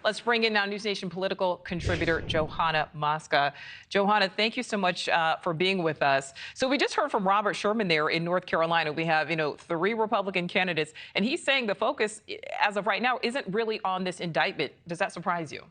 Let's bring in now NewsNation political contributor Johanna Mosca. Johanna, thank you so much for being with us. So we just heard from Robert Sherman there in North Carolina. We have, 3 Republican candidates, and he's saying the focus as of right now isn't really on this indictment. Does that surprise you?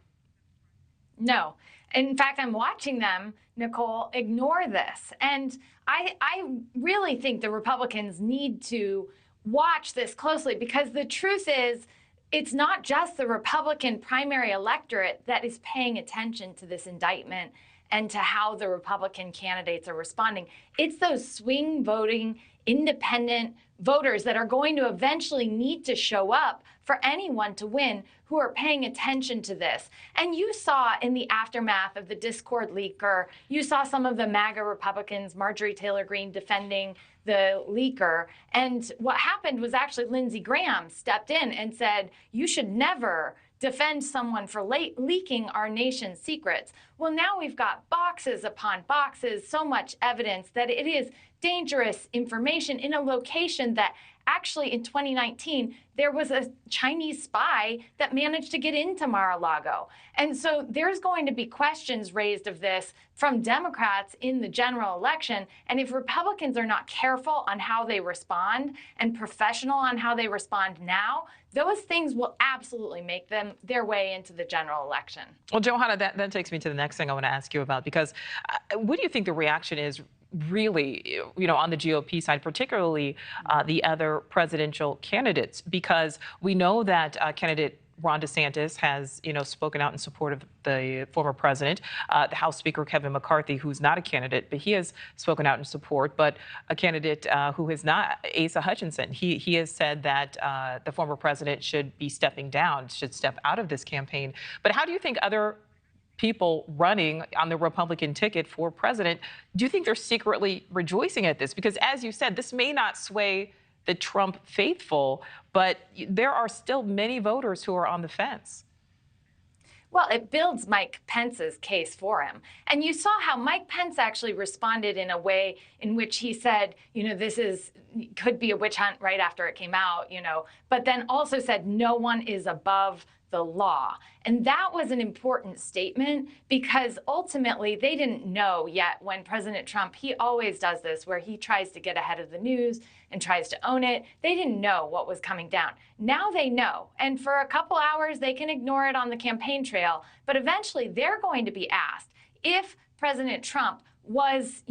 No. In fact, I'm watching them, Nichole, ignore this. And I really think the Republicans need to watch this closely, because the truth is, it's not just the Republican primary electorate that is paying attention to this indictment and to how the Republican candidates are responding. It's those swing voting, independent voters that are going to eventually need to show up for anyone to win who are paying attention to this. And you saw in the aftermath of the Discord leaker, you saw some of the MAGA Republicans, Marjorie Taylor Greene, defending the leaker. And what happened was actually Lindsey Graham stepped in and said, you should never defend someone for leaking our nation's secrets. Well, now we've got boxes upon boxes, so much evidence that it is dangerous information in a location that actually in 2019, there was a Chinese spy that managed to get into Mar-a-Lago. And so there's going to be questions raised of this from Democrats in the general election. And if Republicans are not careful on how they respond and professional on how they respond now, those things will absolutely make them their way into the general election. Well, Johanna, that takes me to the next thing I want to ask you about, because what do you think the reaction is really, on the GOP side, particularly the other presidential candidates? Because we know that candidate Ron DeSantis has, spoken out in support of the former president. The House Speaker Kevin McCarthy, who's not a candidate, but he has spoken out in support. But a candidate who is not, Asa Hutchinson, he has said that the former president should be stepping down, should step out of this campaign. But how do you think other people running on the Republican ticket for president, do you think they're secretly rejoicing at this? Because as you said, this may not sway the Trump faithful, but there are still many voters who are on the fence. Well, it builds Mike Pence's case for him. And you saw how Mike Pence actually responded in a way in which he said, this could be a witch hunt right after it came out, but then also said no one is above the law. And that was an important statement, because ultimately they didn't know yet when President Trump, he always does this where he tries to get ahead of the news and tries to own it. They didn't know what was coming down. Now they know. And for a couple hours, they can ignore it on the campaign trail. But eventually they're going to be asked, if President Trump was,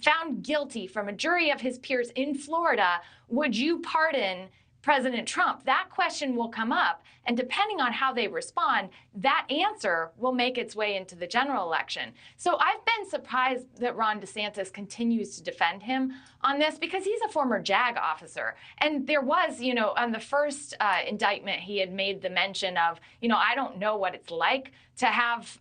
found guilty from a jury of his peers in Florida, would you pardon President Trump? That question will come up. And depending on how they respond, that answer will make its way into the general election. So I've been surprised that Ron DeSantis continues to defend him on this, because he's a former JAG officer. And there was, on the first indictment, he had made the mention of, I don't know what it's like to have,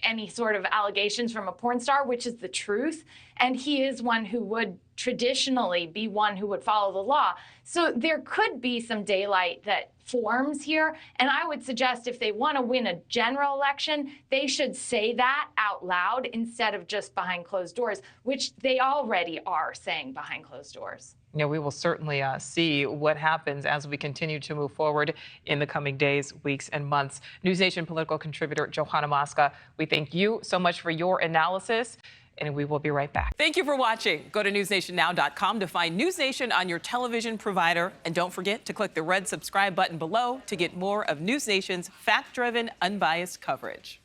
any sort of allegations from a porn star, which is the truth. And he is one who would traditionally be one who would follow the law. So there could be some daylight that forms here. And I would suggest if they want to win a general election, they should say that out loud instead of just behind closed doors, which they already are saying behind closed doors. We will certainly see what happens as we continue to move forward in the coming days, weeks, and months. NewsNation political contributor Johanna Mosca, we thank you so much for your analysis, and we will be right back. Thank you for watching. Go to newsnationnow.com to find NewsNation on your television provider. And don't forget to click the red subscribe button below to get more of NewsNation's fact-driven, unbiased coverage.